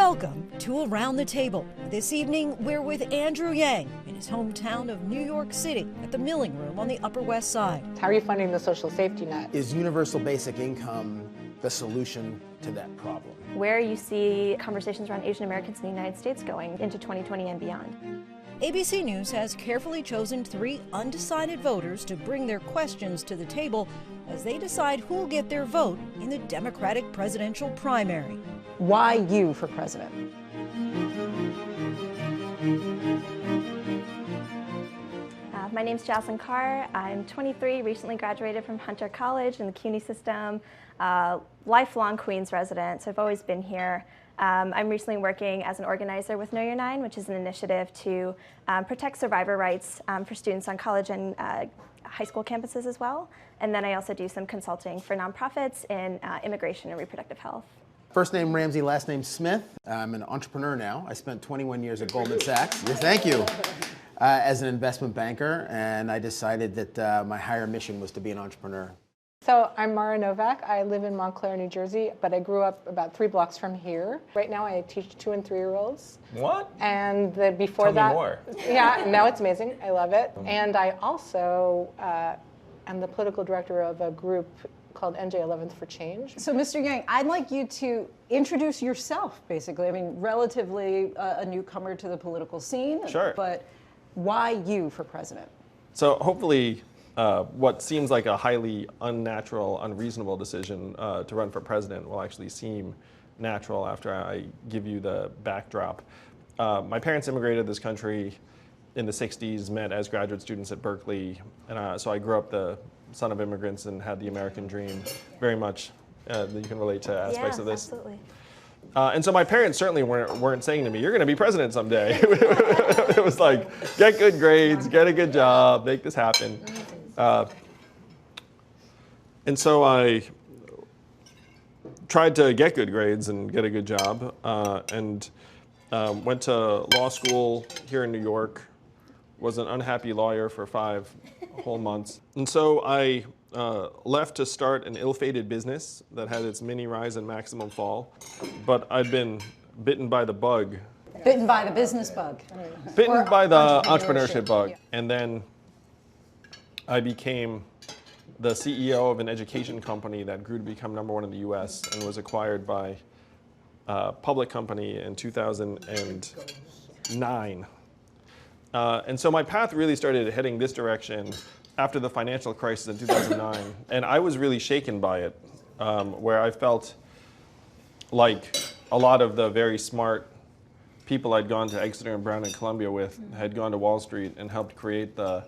Welcome to Around the Table. This evening, we're with Andrew Yang in his hometown of New York City at the Milling Room on the Upper West Side. How are you funding the social safety net? Is universal basic income the solution to that problem? Where you see conversations around Asian Americans in the United States going into 2020 and beyond. ABC News has carefully chosen 3 undecided voters to bring their questions to the table as they decide who'll get their vote in the Democratic presidential primary. Why you for president? My name's Jaslyn Carr. I'm 23, recently graduated from Hunter College in the CUNY system, lifelong Queens resident, so I've always been here. I'm recently working as an organizer with Know Your Nine, which is an initiative to protect survivor rights for students on college and high school campuses as well. And then I also do some consulting for nonprofits in immigration and reproductive health. First name Ramsey, last name Smith. I'm an entrepreneur now. I spent 21 years at Goldman Sachs. Yes, thank you. As an investment banker, and I decided that my higher mission was to be an entrepreneur. So I'm Mara Novak. I live in Montclair, New Jersey, but I grew up about 3 blocks from here. Right now I teach 2- and 3-year-olds. What? And before Tell that, me more. Yeah, no, it's amazing. I love it. And I also am the political director of a group called NJ 11th for Change. So, Mr. Yang, I'd like you to introduce yourself, basically. I mean, relatively a newcomer to the political scene. Sure. But why you for president? So hopefully what seems like a highly unnatural, unreasonable decision to run for president will actually seem natural after I give you the backdrop. My parents immigrated this country in the 60s, met as graduate students at Berkeley, and so I grew up the son of immigrants and had the American dream very much. You can relate to aspects of this. Absolutely. And so my parents certainly weren't saying to me, "You're going to be president someday." It was like, get good grades, get a good job, make this happen. And so I tried to get good grades and get a good job, and went to law school here in New York, was an unhappy lawyer for 5 whole months. And so I left to start an ill-fated business that had its mini rise and maximum fall, but I'd been bitten by the bug. Bitten by the business bug. Bitten by the entrepreneurship entrepreneurship bug. Yeah. And then I became the CEO of an education company that grew to become #1 in the US and was acquired by a public company in 2009. And so my path really started heading this direction after the financial crisis in 2009. And I was really shaken by it, where I felt like a lot of the very smart people I'd gone to Exeter and Brown and Columbia with had gone to Wall Street and helped create the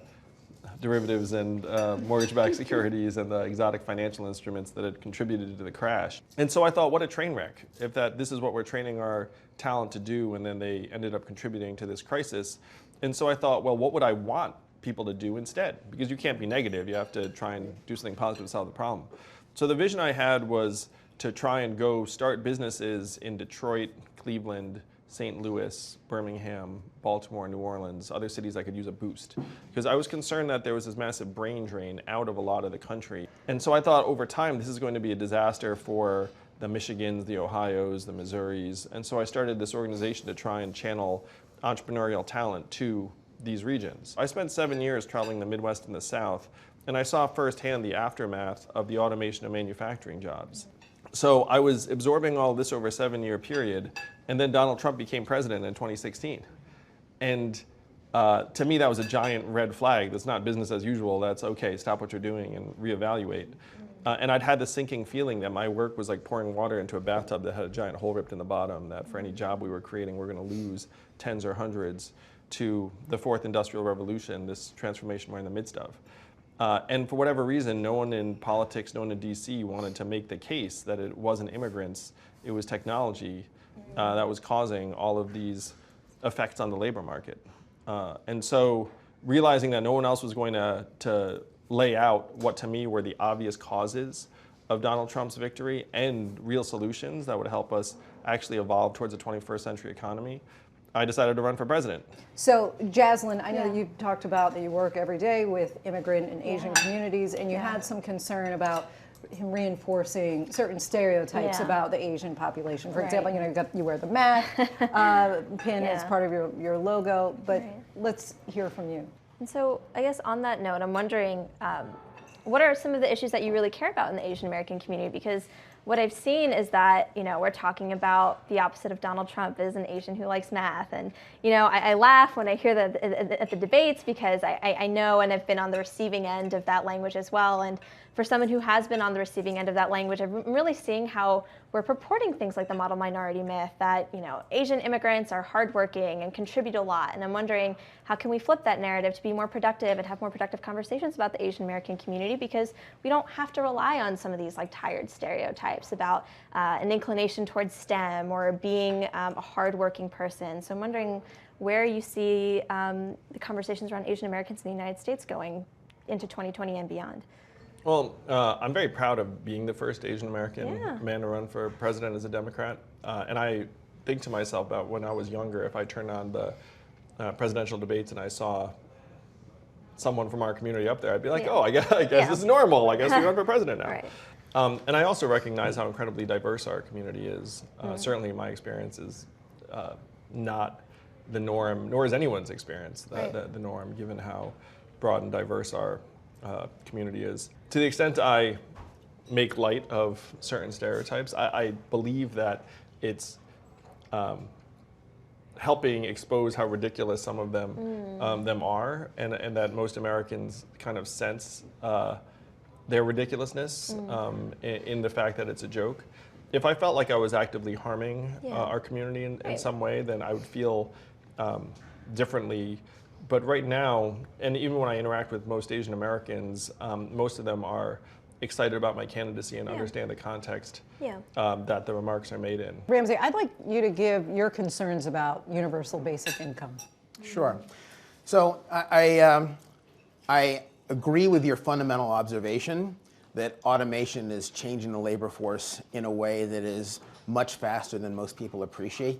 derivatives and mortgage-backed securities and the exotic financial instruments that had contributed to the crash. And so I thought, what a train wreck, if this is what we're training our talent to do, and then they ended up contributing to this crisis. And so I thought, well, what would I want people to do instead? Because you can't be negative, you have to try and do something positive to solve the problem. So the vision I had was to try and go start businesses in Detroit, Cleveland, St. Louis, Birmingham, Baltimore, New Orleans, other cities I could use a boost. Because I was concerned that there was this massive brain drain out of a lot of the country. And so I thought over time this is going to be a disaster for the Michigans, the Ohios, the Missouris. And so I started this organization to try and channel entrepreneurial talent to these regions. I spent 7 years traveling the Midwest and the South, and I saw firsthand the aftermath of the automation of manufacturing jobs. So I was absorbing all this over a 7-year period, and then Donald Trump became president in 2016. And to me, that was a giant red flag. That's not business as usual. That's okay, stop what you're doing and reevaluate. And I'd had this sinking feeling that my work was like pouring water into a bathtub that had a giant hole ripped in the bottom, that for any job we were creating, we're going to lose tens or hundreds to the 4th Industrial Revolution, this transformation we're in the midst of. And for whatever reason, no one in politics, no one in DC wanted to make the case that it wasn't immigrants, it was technology that was causing all of these effects on the labor market. And so realizing that no one else was going to lay out what to me were the obvious causes of Donald Trump's victory and real solutions that would help us actually evolve towards a 21st century economy, I decided to run for president. So, Jaslyn, I know that you talked about that you work every day with immigrant and Asian communities, and you had some concern about him reinforcing certain stereotypes Yeah. about the Asian population. For Right. example, you wear the math pin as Yeah. part of your logo, but Right. let's hear from you. And so I guess on that note, I'm wondering, what are some of the issues that you really care about in the Asian American community? Because what I've seen is that, we're talking about the opposite of Donald Trump is an Asian who likes math. And, I laugh when I hear that at the debates because I know and have been on the receiving end of that language as well. And for someone who has been on the receiving end of that language, I'm really seeing how we're purporting things like the model minority myth that, Asian immigrants are hardworking and contribute a lot. And I'm wondering, how can we flip that narrative to be more productive and have more productive conversations about the Asian American community? Because we don't have to rely on some of these like tired stereotypes about an inclination towards STEM or being a hardworking person. So I'm wondering where you see the conversations around Asian Americans in the United States going into 2020 and beyond. Well, I'm very proud of being the first Asian American Yeah. man to run for president as a Democrat. And I think to myself about when I was younger, if I turned on the presidential debates and I saw someone from our community up there, I'd be like, Yeah. oh, I guess Yeah. this is normal. I guess we run for president now. Right. And I also recognize how incredibly diverse our community is. Certainly my experience is not the norm, nor is anyone's experience the norm, given how broad and diverse our community is. To the extent I make light of certain stereotypes, I believe that it's helping expose how ridiculous some of them are, and that most Americans kind of sense their ridiculousness in the fact that it's a joke. If I felt like I was actively harming our community in some way, then I would feel differently. But right now, and even when I interact with most Asian Americans, most of them are excited about my candidacy and understand the context that the remarks are made in. Ramsey, I'd like you to give your concerns about universal basic income. Sure. So I agree with your fundamental observation that automation is changing the labor force in a way that is much faster than most people appreciate.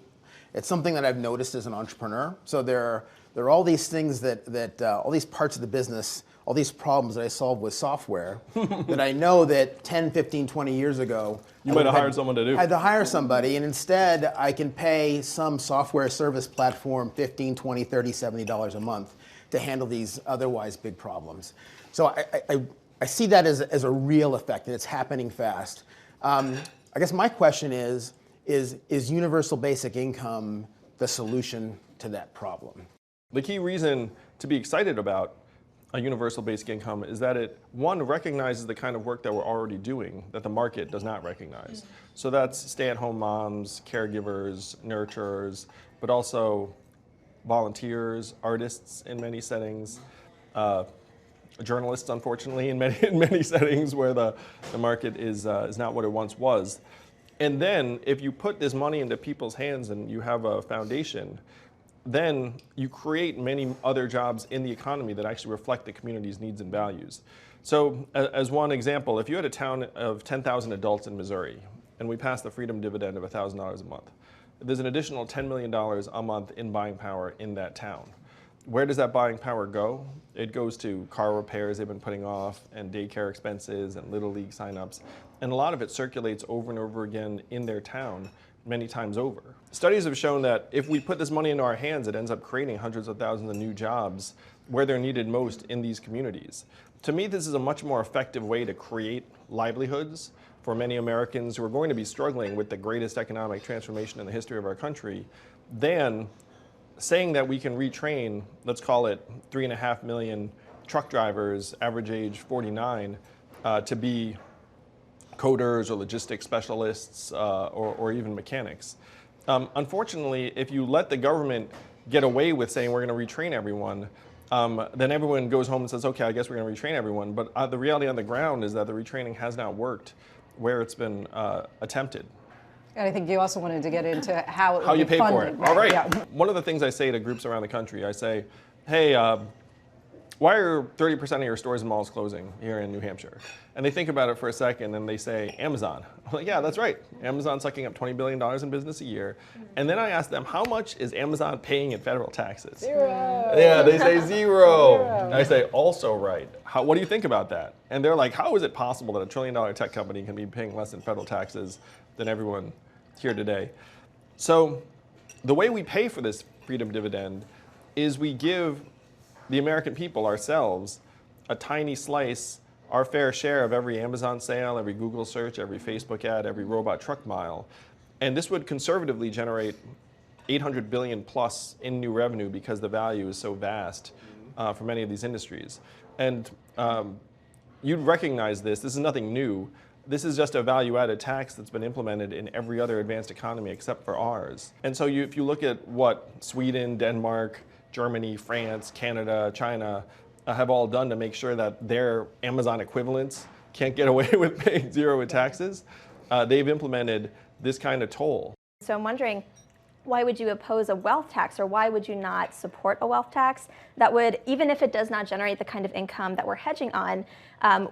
It's something that I've noticed as an entrepreneur. So there are all these things that all these parts of the business, all these problems that I solve with software that I know that 10, 15, 20 years ago, You might have hired someone to do. I had to hire somebody, and instead I can pay some software service platform $15, $20, $30, $70 a month to handle these otherwise big problems. So I see that as a real effect, and it's happening fast. I guess my question is universal basic income the solution to that problem? The key reason to be excited about a universal basic income is that it, one, recognizes the kind of work that we're already doing that the market does not recognize. So that's stay-at-home moms, caregivers, nurturers, but also volunteers, artists in many settings, journalists, unfortunately, in many settings where the market is not what it once was. And then if you put this money into people's hands and you have a foundation, then you create many other jobs in the economy that actually reflect the community's needs and values. So as one example, if you had a town of 10,000 adults in Missouri and we passed the freedom dividend of $1,000 a month, there's an additional $10 million a month in buying power in that town. Where does that buying power go? It goes to car repairs they've been putting off and daycare expenses and Little League signups. And a lot of it circulates over and over again in their town many times over. Studies have shown that if we put this money into our hands, it ends up creating hundreds of thousands of new jobs where they're needed most in these communities. To me, this is a much more effective way to create livelihoods for many Americans who are going to be struggling with the greatest economic transformation in the history of our country than saying that we can retrain, let's call it 3.5 million truck drivers, average age 49, to be coders or logistics specialists or even mechanics. Unfortunately, if you let the government get away with saying we're going to retrain everyone, then everyone goes home and says, okay, I guess we're going to retrain everyone. But the reality on the ground is that the retraining has not worked where it's been attempted. And I think you also wanted to get into how it How would you be pay for funded, it. All right. Yeah. One of the things I say to groups around the country, I say, hey, why are 30% of your stores and malls closing here in New Hampshire? And they think about it for a second and they say, Amazon. I'm like, yeah, that's right. Amazon's sucking up $20 billion in business a year. And then I ask them, how much is Amazon paying in federal taxes? Zero. Yeah, they say zero. And I say, also right. What do you think about that? And they're like, how is it possible that $1 trillion tech company can be paying less in federal taxes than everyone here today? So the way we pay for this freedom dividend is we give the American people, ourselves, a tiny slice, our fair share of every Amazon sale, every Google search, every Facebook ad, every robot truck mile. And this would conservatively generate 800 billion plus in new revenue because the value is so vast for many of these industries. And you'd recognize this. This is nothing new. This is just a value-added tax that's been implemented in every other advanced economy except for ours. And so if you look at what Sweden, Denmark, Germany, France, Canada, China have all done to make sure that their Amazon equivalents can't get away with paying zero in taxes, they've implemented this kind of toll. So I'm wondering, why would you oppose a wealth tax, or why would you not support a wealth tax that would, even if it does not generate the kind of income that we're hedging on,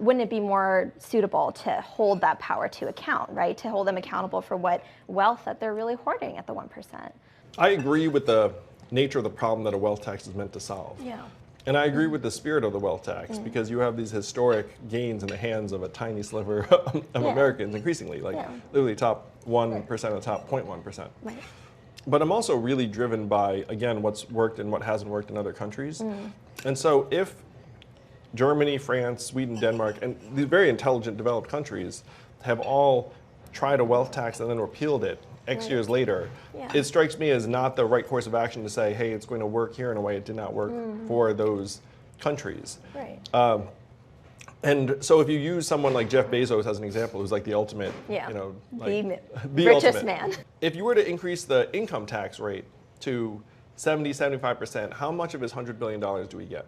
wouldn't it be more suitable to hold that power to account, right? To hold them accountable for what wealth that they're really hoarding at the 1%. I agree with the nature of the problem that a wealth tax is meant to solve. Yeah. And I agree with the spirit of the wealth tax because you have these historic gains in the hands of a tiny sliver of Americans, increasingly, like literally top 1% of the top 0.1%. Right. But I'm also really driven by, again, what's worked and what hasn't worked in other countries. And so if Germany, France, Sweden, Denmark, and these very intelligent developed countries have all tried a wealth tax and then repealed it X years later, it strikes me as not the right course of action to say, hey, it's going to work here in a way it did not work for those countries. Right. And so if you use someone like Jeff Bezos as an example, who's like the ultimate, you know, like, the richest man. If you were to increase the income tax rate to 70, 75%, how much of his $100 billion do we get?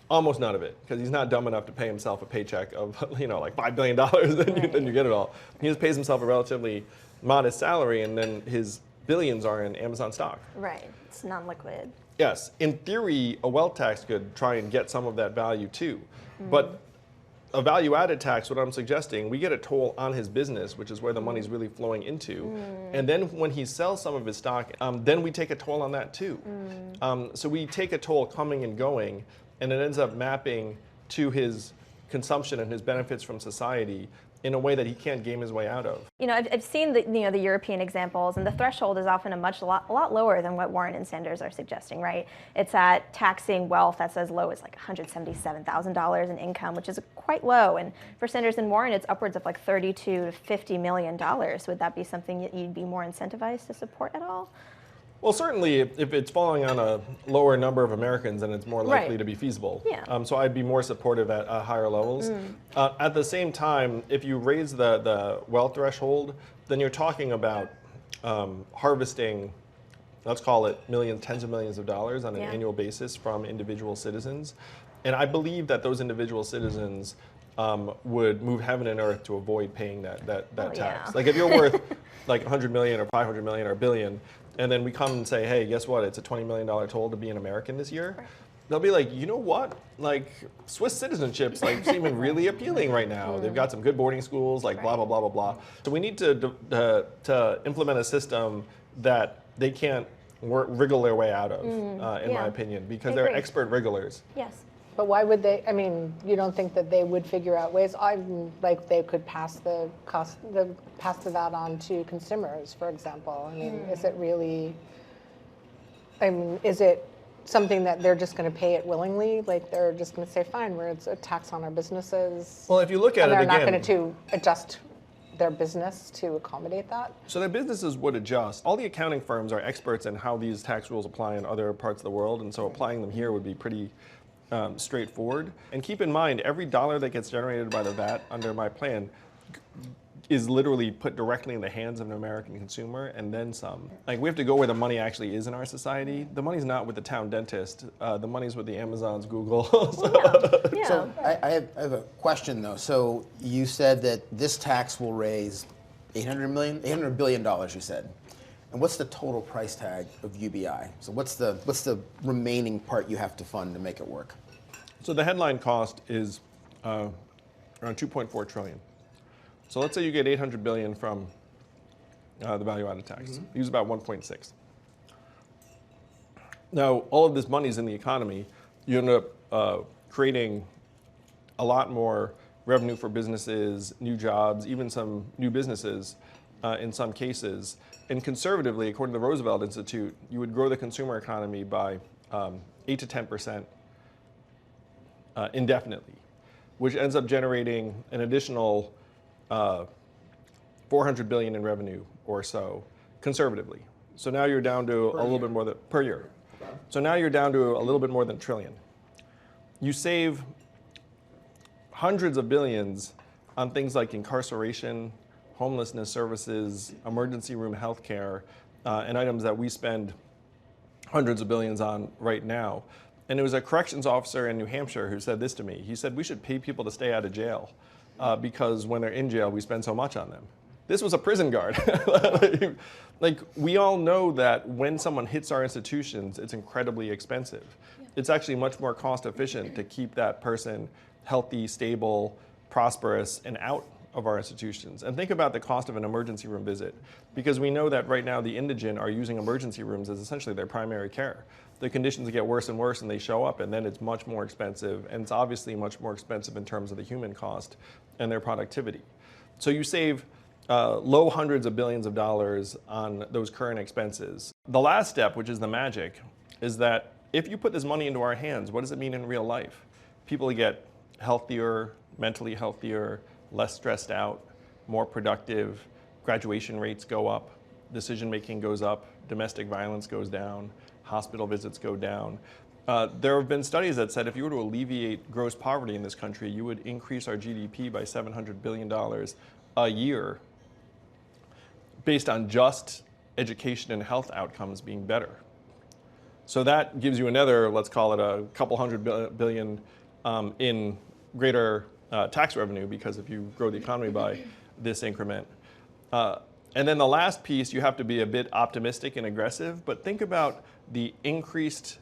Almost none of it, because he's not dumb enough to pay himself a paycheck of, you know, like $5 billion, then you get it all. He just pays himself a relatively modest salary, and then his billions are in Amazon stock. Right, it's non-liquid. Yes, in theory, a wealth tax could try and get some of that value too. But a value-added tax, what I'm suggesting, we get a toll on his business, which is where the money's really flowing into. And then when he sells some of his stock, then we take a toll on that too. So we take a toll coming and going, and it ends up mapping to his consumption and his benefits from society in a way that he can't game his way out of. You know, I've seen the the European examples, and the threshold is often a lot lower than what Warren and Sanders are suggesting, right? It's at taxing wealth that's as low as like $177,000 in income, which is quite low. And for Sanders and Warren, it's upwards of like $32 to $50 million. Would that be something that you'd be more incentivized to support at all? Well, certainly, if it's falling on a lower number of Americans, then it's more likely to be feasible. Yeah. So I'd be more supportive at higher levels. At the same time, if you raise the wealth threshold, then you're talking about harvesting, let's call it millions, tens of millions of dollars on an annual basis from individual citizens. And I believe that those individual citizens would move heaven and earth to avoid paying that tax. Yeah. Like if you're worth like 100 million or 500 million or a billion, and then we come and say, hey, guess what? It's a $20 million toll to be an American this year. Right. They'll be like, you know what? Like Swiss citizenships like seeming really appealing right now. They've got some good boarding schools, like blah, blah, blah, blah, blah. So we need to implement a system that they can't wriggle their way out of, in my opinion, because they're expert wrigglers. Yes. But why would they? I mean, you don't think that they would figure out ways? Like they could pass the VAT on to consumers, for example. I mean, is it really? I mean, is it something that they're just going to pay it willingly? Like they're just going to say, fine, it's a tax on our businesses. Well, if you look at it again, they're not going to adjust their business to accommodate that? So their businesses would adjust. All the accounting firms are experts in how these tax rules apply in other parts of the world, and so applying them here would be pretty straightforward. And keep in mind, every dollar that gets generated by the VAT under my plan is literally put directly in the hands of an American consumer and then some. Like we have to go where the money actually is in our society. The money's not with the town dentist. The money's with the Amazons, Google. So I have a question though. So you said that this tax will raise $800 billion, you said. And what's the total price tag of UBI? So what's the remaining part you have to fund to make it work? So the headline cost is around 2.4 trillion. So let's say you get 800 billion from the value-added tax. Use about 1.6. Now, all of this money is in the economy. You end up creating a lot more revenue for businesses, new jobs, even some new businesses in some cases. And conservatively, according to the Roosevelt Institute, you would grow the consumer economy by 8 to 10% indefinitely, which ends up generating an additional 400 billion in revenue or so, conservatively. So now you're down to a little bit more than per year. So now you're down to a little bit more than a trillion. You save hundreds of billions on things like incarceration, homelessness services, emergency room healthcare, and items that we spend hundreds of billions on right now. And it was a corrections officer in New Hampshire who said this to me. He said, we should pay people to stay out of jail because when they're in jail, we spend so much on them. This was a prison guard. Like, we all know that when someone hits our institutions, it's incredibly expensive. Yeah. It's actually much more cost efficient to keep that person healthy, stable, prosperous, and out of our institutions. And think about the cost of an emergency room visit, because we know that right now the indigent are using emergency rooms as essentially their primary care. The conditions get worse and worse and they show up, and then it's much more expensive, and it's obviously much more expensive in terms of the human cost and their productivity. So you save low hundreds of billions of dollars on those current expenses. The last step, which is the magic, is that if you put this money into our hands, what does it mean in real life? People get healthier, mentally healthier, less stressed out, more productive, graduation rates go up, decision making goes up, domestic violence goes down, hospital visits go down. There have been studies that said if you were to alleviate gross poverty in this country, you would increase our GDP by $700 billion a year based on just education and health outcomes being better. So that gives you another, let's call it a couple hundred billion in greater tax revenue, because if you grow the economy by this increment. And then the last piece, you have to be a bit optimistic and aggressive, but think about the increased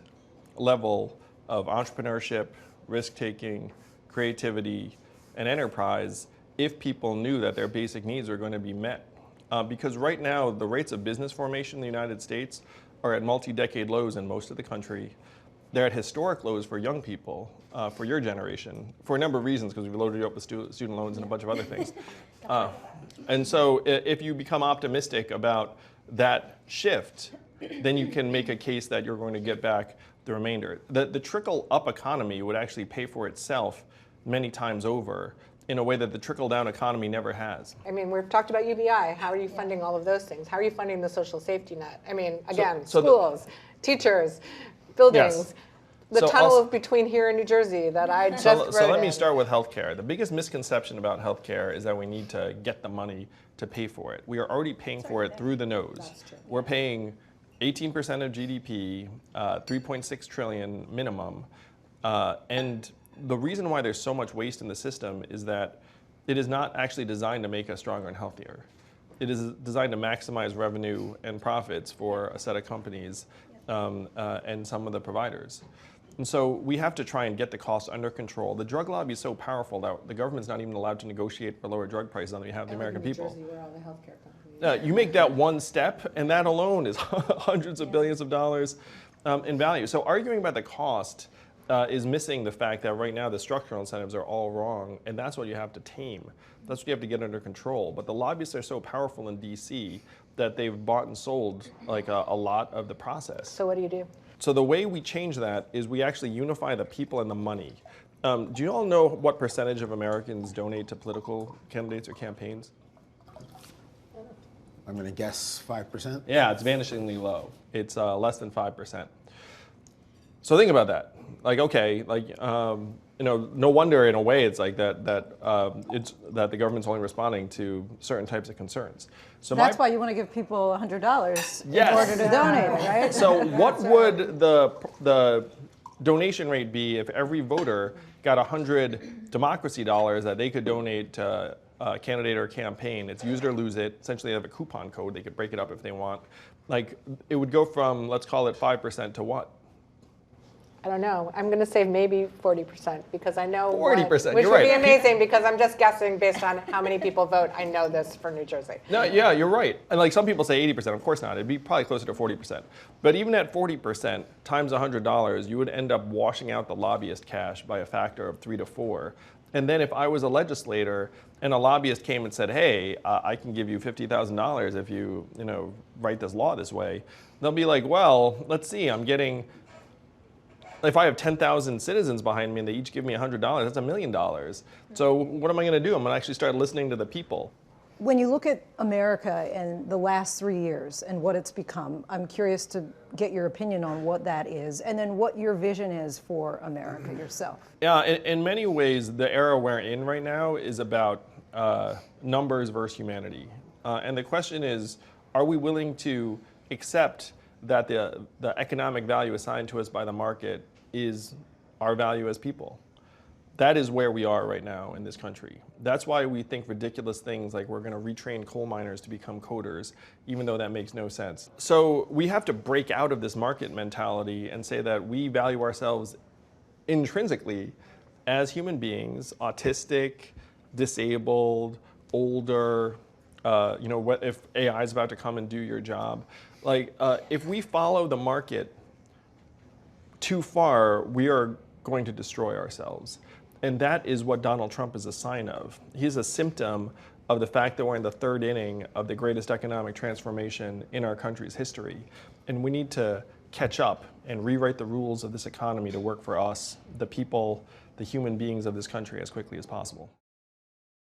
level of entrepreneurship, risk-taking, creativity, and enterprise if people knew that their basic needs are going to be met. Because right now, the rates of business formation in the United States are at multi-decade lows in most of the country. They're at historic lows for young people, for your generation, for a number of reasons, because we've loaded you up with student loans and a bunch of other things. And so if you become optimistic about that shift, then you can make a case that you're going to get back the remainder. The trickle-up economy would actually pay for itself many times over in a way that the trickle-down economy never has. I mean, we've talked about UBI. How are you funding all of those things? How are you funding the social safety net? I mean, again, schools, teachers, buildings, Yes. the So tunnel I'll- between here and New Jersey that I just So let rode me in. start with healthcare. The biggest misconception about healthcare is that we need to get the money to pay for it. We are already paying for it through the nose. We're paying 18% of GDP, 3.6 trillion minimum, and the reason why there's so much waste in the system is that it is not actually designed to make us stronger and healthier. It is designed to maximize revenue and profits for a set of companies and some of the providers. And so we have to try and get the costs under control. The drug lobby is so powerful that the government's not even allowed to negotiate for lower drug prices on behalf of the American people. Where all the healthcare companies. You make that one step, and that alone is hundreds of billions of dollars in value. So arguing about the cost is missing the fact that right now the structural incentives are all wrong, and that's what you have to tame. That's what you have to get under control. But the lobbyists are so powerful in DC that they've bought and sold like a lot of the process. So what do you do? So the way we change that is we actually unify the people and the money. Do you all know what percentage of Americans donate to political candidates or campaigns? I'm going to guess 5%. Yeah, it's vanishingly low. It's less than 5%. So think about that. Like, okay, like, no wonder in a way it's like that the government's only responding to certain types of concerns. So That's why you want to give people $100 Yes. in order to donate it, right? So what would the donation rate be if every voter got 100 democracy dollars that they could donate to a candidate or campaign? It's use it or lose it. Essentially, they have a coupon code. They could break it up if they want. Like, it would go from, let's call it 5% to what? I don't know. I'm going to say maybe 40% because I know 40%, which you're would right. be amazing because I'm just guessing based on how many people vote. I know this for New Jersey. No, yeah, you're right. And like some people say 80%, of course not. It'd be probably closer to 40%. But even at 40% times $100, you would end up washing out the lobbyist cash by a factor of 3 to 4. And then if I was a legislator and a lobbyist came and said, hey, I can give you $50,000 if you write this law this way, they'll be like, well, let's see, if I have 10,000 citizens behind me and they each give me $100, that's $1 million. So what am I going to do? I'm going to actually start listening to the people. When you look at America and the last 3 years and what it's become, I'm curious to get your opinion on what that is, and then what your vision is for America yourself. Yeah, in many ways, the era we're in right now is about numbers versus humanity. And the question is, are we willing to accept that the economic value assigned to us by the market is our value as people? That is where we are right now in this country. That's why we think ridiculous things like we're going to retrain coal miners to become coders, even though that makes no sense. So we have to break out of this market mentality and say that we value ourselves intrinsically as human beings, autistic, disabled, older, what if AI is about to come and do your job. If we follow the market too far, we are going to destroy ourselves. And that is what Donald Trump is a sign of. He's a symptom of the fact that we're in the third inning of the greatest economic transformation in our country's history. And we need to catch up and rewrite the rules of this economy to work for us, the people, the human beings of this country, as quickly as possible.